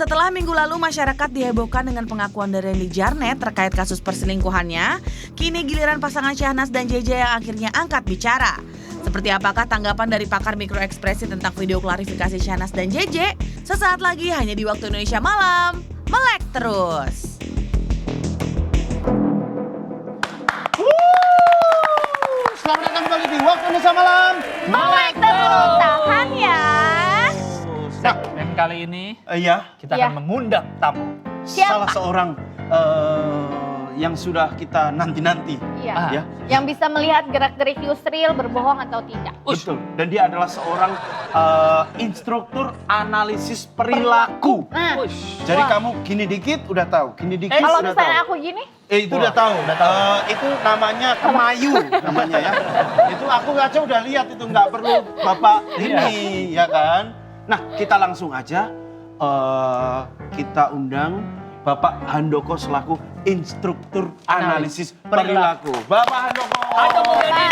Setelah minggu lalu masyarakat dihebohkan dengan pengakuan dari Randy Jarnet terkait kasus perselingkuhannya, kini giliran pasangan Syahnas dan JJ yang akhirnya angkat bicara. Seperti apakah tanggapan dari pakar mikroekspresi tentang video klarifikasi Syahnas dan JJ? Sesaat lagi hanya di Waktu Indonesia Malam. Melek terus! Selamat datang kembali di Waktu Indonesia Malam. Melek terus, tahan ya. Nah, dan kali ini kita Iya. akan mengundang tamu. Siapa? Salah seorang yang sudah kita nanti-nanti. Iya. Ya. Yang bisa melihat gerak-gerik Yusril berbohong atau tidak. Betul. Dan dia adalah seorang instruktur analisis perilaku. Nah, Jadi wah. kamu gini dikit udah tahu, gini dikit Kalau udah misalnya tahu. aku gini, Itu udah tahu. Itu namanya kemayu namanya ya. Itu aku aja udah lihat itu nggak perlu Bapak ini ya kan. Nah, kita langsung aja kita undang Bapak Handoko selaku instruktur analisis perilaku. Bapak Handoko. Bapak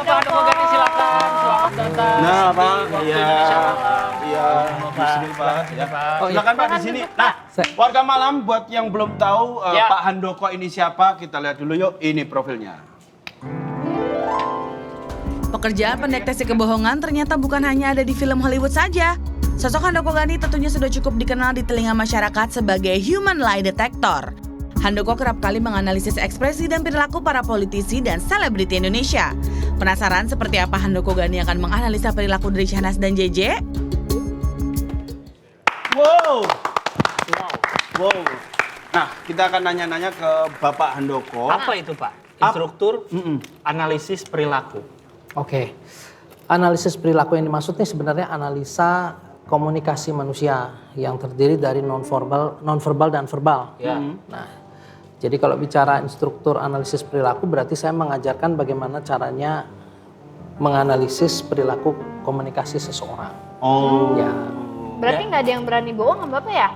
Handoko Gani, silakan. Selamat datang. Nah, Pak. Waktu Iya. Indonesia Malam. Iya. Pak. Di sini, Pak. Ya. Pak. Silakan Pak di sini. Nah, warga malam buat yang belum tahu Ya. Pak Handoko ini siapa, kita lihat dulu yuk. Ini profilnya. Pekerjaan pendeteksi kebohongan ternyata bukan hanya ada di film Hollywood saja. Sosok Handoko Gani tentunya sudah cukup dikenal di telinga masyarakat sebagai human lie detector. Handoko kerap kali menganalisis ekspresi dan perilaku para politisi dan selebriti Indonesia. Penasaran seperti apa Handoko Gani akan menganalisa perilaku dari Syahnas dan JJ? Wow. Nah, kita akan nanya-nanya ke Bapak Handoko. Apa itu, Pak? Instruktur analisis perilaku. Oke, analisis perilaku yang dimaksud ini sebenarnya analisa komunikasi manusia yang terdiri dari nonverbal dan verbal. Ya. Nah, jadi kalau bicara instruktur analisis perilaku berarti saya mengajarkan bagaimana caranya menganalisis perilaku komunikasi seseorang. Oh. Ya, berarti nggak ada yang berani bohong sama Bapak ya?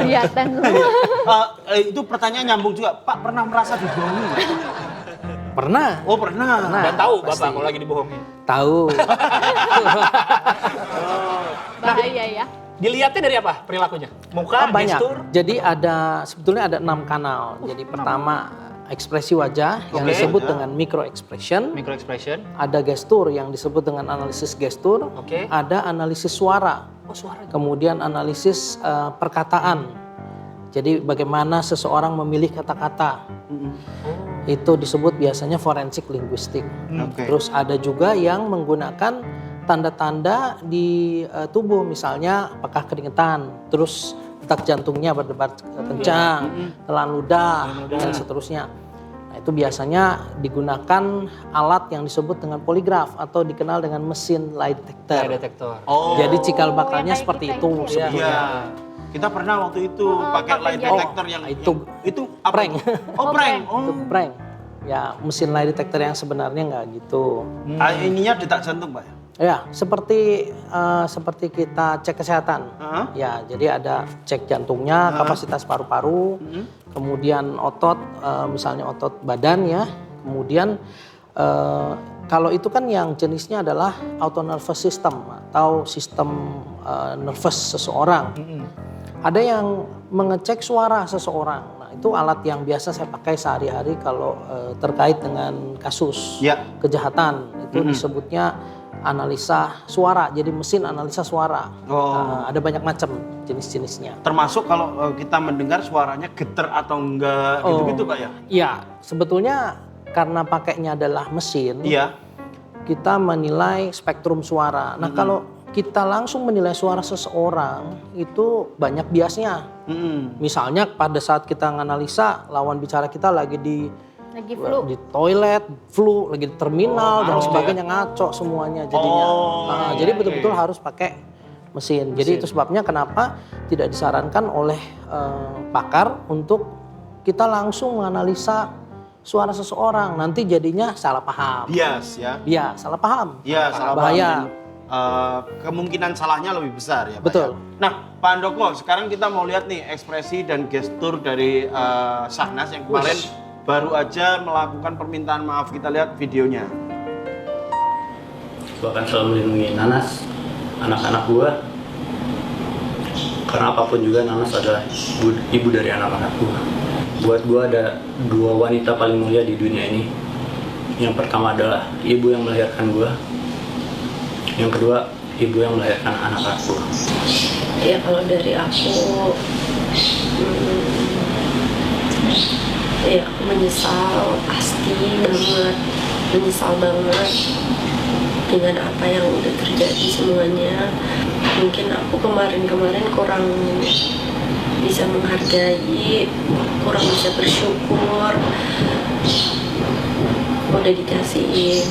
Kelihatan semua. Itu pertanyaan nyambung juga. Pak pernah merasa dibohongi nggak? pernah. Oh pernah. Pernah. Dan tahu pasti. Bapak kalau lagi dibohongin. Tahu. Bahaya ya. Dilihatnya dari apa perilakunya? Muka, Banyak. gestur? Jadi sebetulnya ada 6 kanal. Jadi pertama ekspresi wajah yang Oke. disebut dengan micro expression. Micro expression. Ada gestur yang disebut dengan analisis gestur. Oke. Ada analisis suara. Oh, suaranya. Kemudian analisis perkataan. Jadi bagaimana seseorang memilih kata-kata. Itu disebut biasanya forensik linguistik. Oke. Terus ada juga yang menggunakan tanda-tanda di tubuh, misalnya apakah keringetan, terus detak jantungnya berdebar kencang, telan ludah, dan seterusnya. Nah, itu biasanya digunakan alat yang disebut dengan poligraf atau dikenal dengan mesin lie detector. Lie detektor. Oh. Jadi cikal bakalnya yang kayak seperti kita itu ini. sebetulnya. Iya. Kita pernah waktu itu pakai pakai lie jari. detector yang itu apa? prank. Oh prank. Itu prank. Ya, mesin lie detector yang sebenarnya nggak gitu. Ininya detak jantung Pak ya? Ya, seperti kita cek kesehatan. Ya, jadi ada cek jantungnya, kapasitas paru-paru, kemudian otot, misalnya otot badan ya. Kemudian kalau itu kan yang jenisnya adalah autonomous system atau sistem nervous seseorang. Ada yang mengecek suara seseorang. Nah, itu alat yang biasa saya pakai sehari-hari kalau terkait dengan kasus kejahatan. Itu disebutnya analisa suara, jadi mesin analisa suara. Ada banyak macam jenis-jenisnya. Termasuk kalau kita mendengar suaranya getar atau enggak gitu-gitu Pak ya? Iya, sebetulnya karena pakainya adalah mesin, kita menilai spektrum suara. Nah, kalau kita langsung menilai suara seseorang itu banyak biasnya. Misalnya pada saat kita menganalisa lawan bicara kita lagi di toilet, flu, lagi di terminal dan sebagainya, ngaco semuanya jadinya. Jadi betul-betul harus pakai mesin. Jadi itu sebabnya kenapa tidak disarankan oleh pakar untuk kita langsung menganalisa suara seseorang, nanti jadinya salah paham. Bias ya? Iya, salah paham. Iya, salah bahaya. paham. Kemungkinan salahnya lebih besar ya Pak. Betul. Ya? Nah Pak Handoko, sekarang kita mau lihat nih ekspresi dan gestur dari Syahnas yang kemarin baru aja melakukan permintaan maaf. Kita lihat videonya. Gue akan selalu melindungi Nanas, anak-anak gue. Karena apapun juga Nanas adalah ibu dari anak-anak gue. Buat gue ada dua wanita paling mulia di dunia ini. Yang pertama adalah ibu yang melahirkan gue. Yang kedua, ibu yang melahirkan anak aku. Ya kalau dari aku, ya aku menyesal, pasti banget, menyesal banget dengan apa yang udah terjadi semuanya. Mungkin aku kemarin-kemarin kurang bisa menghargai, kurang bisa bersyukur. Udah dikasih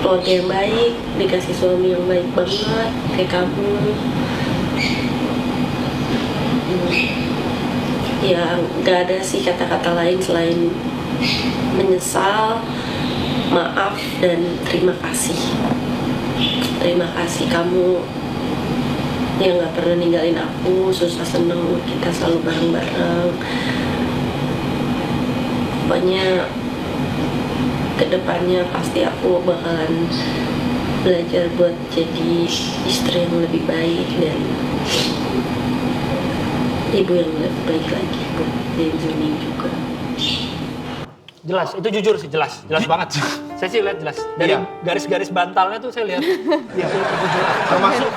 keluarga yang baik, dikasih suami yang baik banget kayak kamu. Ya nggak ada sih kata-kata lain selain menyesal, maaf, dan terima kasih. Terima kasih kamu yang nggak pernah ninggalin aku, susah seneng kita selalu bareng-bareng. Pokoknya kedepannya pasti aku bakalan belajar buat jadi istri yang lebih baik dan ibu yang lebih baik lagi buat Zuni juga. Jelas, itu jujur sih, jelas banget. Saya sih lihat jelas. Dari garis-garis bantalnya tuh saya lihat. Iya. Termasuk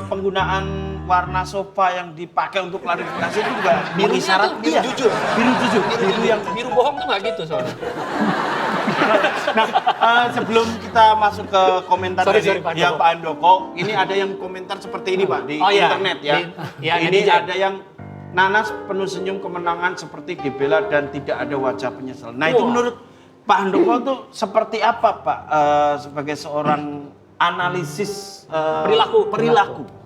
penggunaan warna sofa yang dipakai untuk klarifikasi itu juga Birunya mengisyarat tuh biru jujur. biru Bohong tuh nggak gitu soalnya. Nah, sebelum kita masuk ke komentar Sorry, dari Pak ya Handoko. Pak Handoko, ini ada yang komentar seperti ini Pak di Oh, iya. internet ya. Ini Ini netizen. ada yang Nanas penuh senyum kemenangan seperti dibela dan tidak ada wajah penyesalan. Nah itu Wah. menurut Pak Handoko tuh seperti apa Pak sebagai seorang analisis perilaku?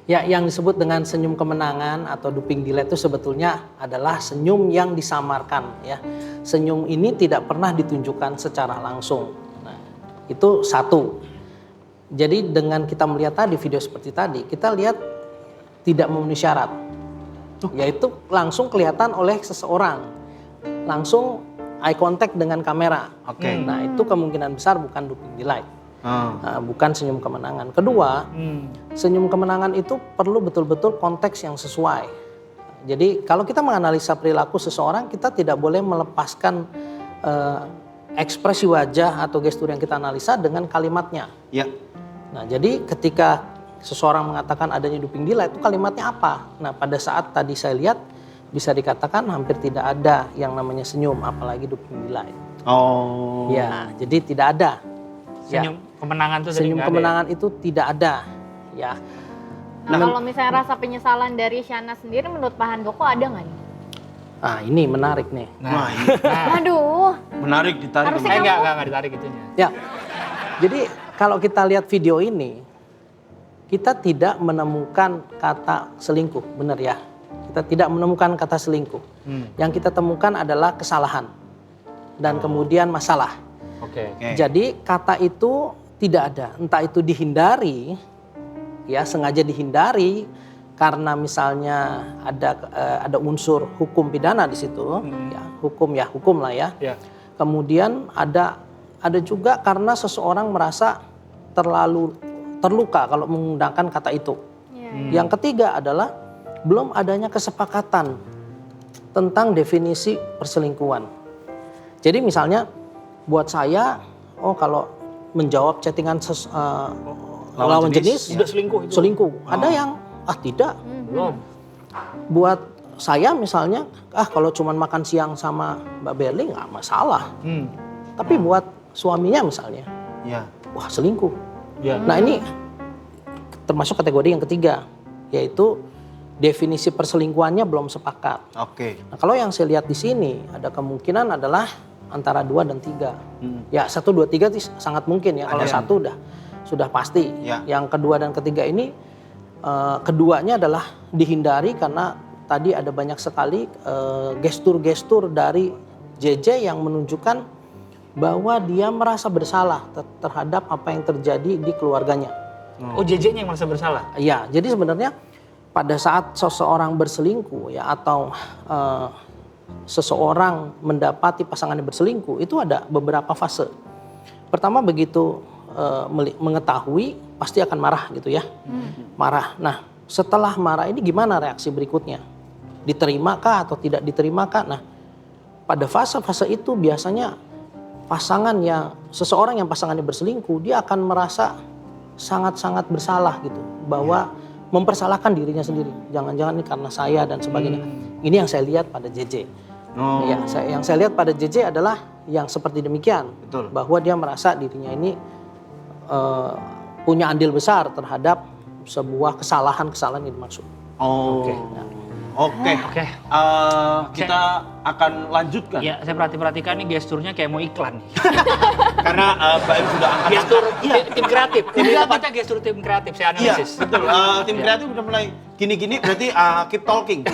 Ya, yang disebut dengan senyum kemenangan atau duping delight itu sebetulnya adalah senyum yang disamarkan ya. Senyum ini tidak pernah ditunjukkan secara langsung. Nah, itu satu. Jadi dengan kita melihat tadi video seperti tadi, kita lihat tidak memenuhi syarat. Yaitu langsung kelihatan oleh seseorang. Langsung eye contact dengan kamera. Oke. Nah, itu kemungkinan besar bukan duping delight. Nah, bukan senyum kemenangan. Kedua, senyum kemenangan itu perlu betul-betul konteks yang sesuai. Jadi kalau kita menganalisa perilaku seseorang, kita tidak boleh melepaskan ekspresi wajah atau gestur yang kita analisa dengan kalimatnya. Ya. Nah, jadi ketika seseorang mengatakan adanya duping delight, itu kalimatnya apa? Nah, pada saat tadi saya lihat bisa dikatakan hampir tidak ada yang namanya senyum, apalagi duping delight. Oh. Ya, jadi tidak ada. Senyum kemenangan tuh Senyum kemenangan itu tidak ada, ya. Nah, kalau misalnya rasa penyesalan dari Shana sendiri menurut Pak Handoko ada nggak nih? Ah, ini menarik nih. Wah, ini Aduh, menarik ditarik. Harusnya Enggak ditarik itunya. Ya, jadi kalau kita lihat video ini, kita tidak menemukan kata selingkuh, benar ya? Kita tidak menemukan kata selingkuh. Yang kita temukan adalah kesalahan dan kemudian masalah. Oke. Jadi kata itu tidak ada, entah itu dihindari, ya sengaja dihindari karena misalnya ada unsur hukum pidana di situ, ya hukum lah ya. Ya. Kemudian ada juga karena seseorang merasa terlalu terluka kalau menggunakan kata itu. Yang ketiga adalah belum adanya kesepakatan tentang definisi perselingkuhan. Jadi misalnya buat saya, kalau menjawab chattingan lawan jenis Udah selingkuh itu. selingkuh. Ada yang tidak. Belum. Buat saya misalnya, kalau cuma makan siang sama Mbak Berli nggak masalah. Tapi buat suaminya misalnya, Ya. wah selingkuh. Ya. Nah ini termasuk kategori yang ketiga, yaitu definisi perselingkuhannya belum sepakat. Oke. Nah kalau yang saya lihat di sini ada kemungkinan adalah antara 2 dan 3. Ya 1, 2, 3 itu sangat mungkin ya. Kalau 1 sudah pasti. Ya. Yang kedua dan ketiga ini keduanya adalah dihindari karena tadi ada banyak sekali gestur-gestur dari JJ yang menunjukkan bahwa dia merasa bersalah terhadap apa yang terjadi di keluarganya. Oh, JJ-nya yang merasa bersalah. Ya, jadi sebenarnya pada saat seseorang berselingkuh ya atau seseorang mendapati pasangannya berselingkuh itu ada beberapa fase. Pertama begitu mengetahui pasti akan marah gitu ya. Marah. Nah, setelah marah ini gimana reaksi berikutnya? Diterimakah atau tidak diterimakah? Nah, pada fase-fase itu biasanya seseorang yang pasangannya berselingkuh, dia akan merasa sangat-sangat bersalah gitu, bahwa mempersalahkan dirinya sendiri. Jangan-jangan ini karena saya dan sebagainya. Ini yang saya lihat pada JJ. Ya, yang saya lihat pada JJ adalah yang seperti demikian. Betul. Bahwa dia merasa dirinya ini punya andil besar terhadap sebuah kesalahan-kesalahan yang dimaksud. Oke. Kita akan lanjutkan. Ya, saya perhatikan nih gesturnya kayak mau iklan nih. Karena Mbak Im sudah angkat. Gestur tim kreatif. Ini tepatnya gestur tim kreatif, saya Iya, analisis. betul. Tim kreatif udah mulai gini-gini berarti keep talking.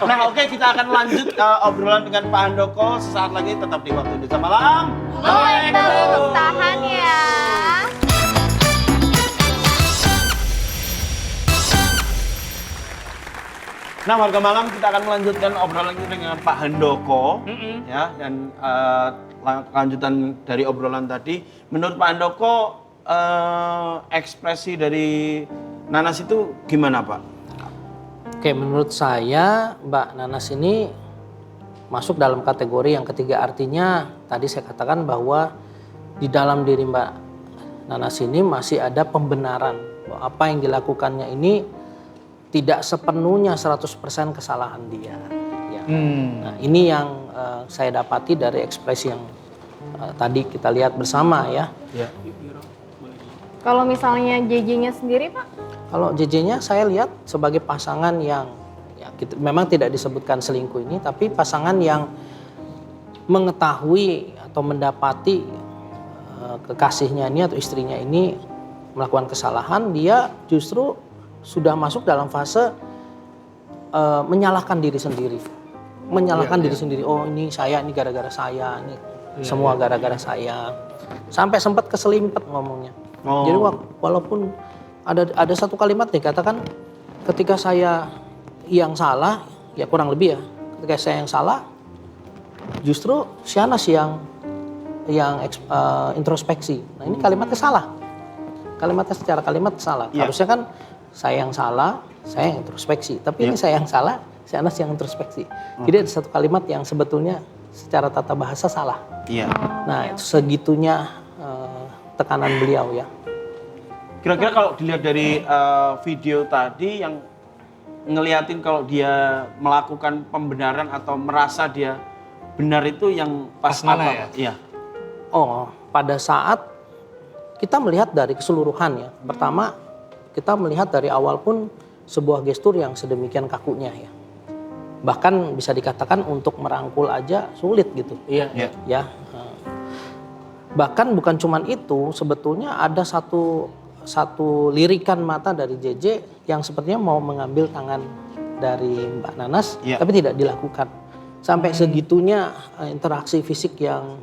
Nah, oke, kita akan lanjut obrolan dengan Pak Handoko sesaat lagi, tetap di Waktu Indonesia Malam. Melek terus, tahan ya. Nah, warga malam, kita akan melanjutkan obrolan kita dengan Pak Handoko, ya, dan lanjutan dari obrolan tadi. Menurut Pak Handoko, ekspresi dari Nanas itu gimana, Pak? Oke, menurut saya Mbak Nanas ini masuk dalam kategori yang ketiga. Artinya tadi saya katakan bahwa di dalam diri Mbak Nanas ini masih ada pembenaran bahwa apa yang dilakukannya ini tidak sepenuhnya 100% kesalahan dia. Ya. Nah, ini yang saya dapati dari ekspresi yang tadi kita lihat bersama ya. Kalau misalnya JJ-nya sendiri, Pak? Kalau JJ-nya saya lihat sebagai pasangan yang memang tidak disebutkan selingkuh ini, tapi pasangan yang mengetahui atau mendapati kekasihnya ini atau istrinya ini melakukan kesalahan, dia justru sudah masuk dalam fase menyalahkan diri sendiri. Menyalahkan diri sendiri. Oh, ini saya, ini gara-gara saya, ini semua gara-gara saya. Sampai sempat keselimpet ngomongnya. Jadi walaupun ada satu kalimat nih, katakan ketika saya yang salah, ya kurang lebih ya, ketika saya yang salah, justru Shanas yang introspeksi. Nah, ini kalimatnya salah. Kalimatnya secara kalimat salah. Harusnya kan saya yang salah, saya yang introspeksi. Tapi ini saya yang salah, Shanas yang introspeksi. Jadi ada satu kalimat yang sebetulnya secara tata bahasa salah. Nah, segitunya tekanan beliau ya. Kira-kira kalau dilihat dari video tadi yang ngeliatin kalau dia melakukan pembenaran atau merasa dia benar itu yang pas mana apa? ya? Iya. Oh, pada saat kita melihat dari keseluruhan ya. Pertama, kita melihat dari awal pun sebuah gestur yang sedemikian kakunya ya. Bahkan bisa dikatakan untuk merangkul aja sulit gitu. Iya. Ya. Bahkan bukan cuman itu, sebetulnya ada satu lirikan mata dari JJ yang sepertinya mau mengambil tangan dari Mbak Nanas, tapi tidak dilakukan. Sampai segitunya interaksi fisik yang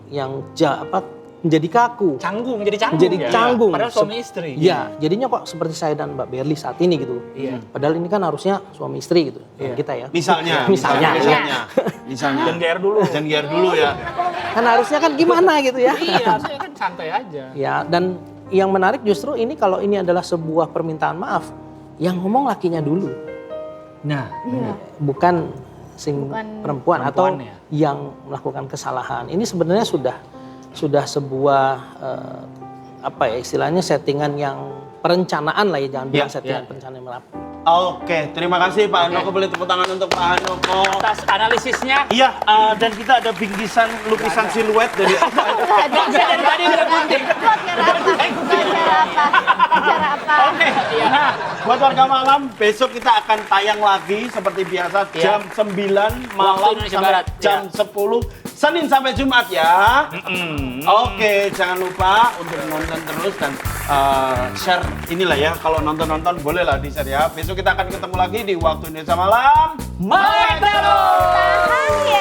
menjadi kaku. Canggung, jadi canggung. Menjadi canggung. Padahal suami istri. Iya, jadinya kok seperti saya dan Mbak Berli saat ini gitu. Iya. Padahal ini kan harusnya suami istri gitu. Kita ya. Misalnya. Dan GR dulu. Dan GR dulu ya. Kan harusnya kan gimana gitu ya. Iya, saya kan santai aja. Ya, dan yang menarik justru ini kalau ini adalah sebuah permintaan maaf, yang ngomong lakinya dulu. Nah, Bukan perempuan atau ya. yang melakukan kesalahan. Ini sebenarnya sudah sebuah istilahnya settingan yang perencanaan lah ya, jangan bilang settingan perencanaan yang merapi. Oke, terima kasih Pak Handoko. Boleh tepuk tangan untuk Pak Handoko. atas analisisnya. Iya, dan kita ada bingkisan lukisan siluet dari Dari tadi udah gunting. Acara apa? Oke. Nah, buat warga malam, besok kita akan tayang lagi seperti biasa jam 9 malam Indonesia sampai Barat. jam 10 Senin sampai Jumat ya. Oke, jangan lupa untuk nonton terus dan share inilah ya. Kalau nonton bolehlah di-share ya. Besok kita akan ketemu lagi di Waktu Indonesia Malam. Melek terus. Tahan ya.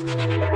Bye.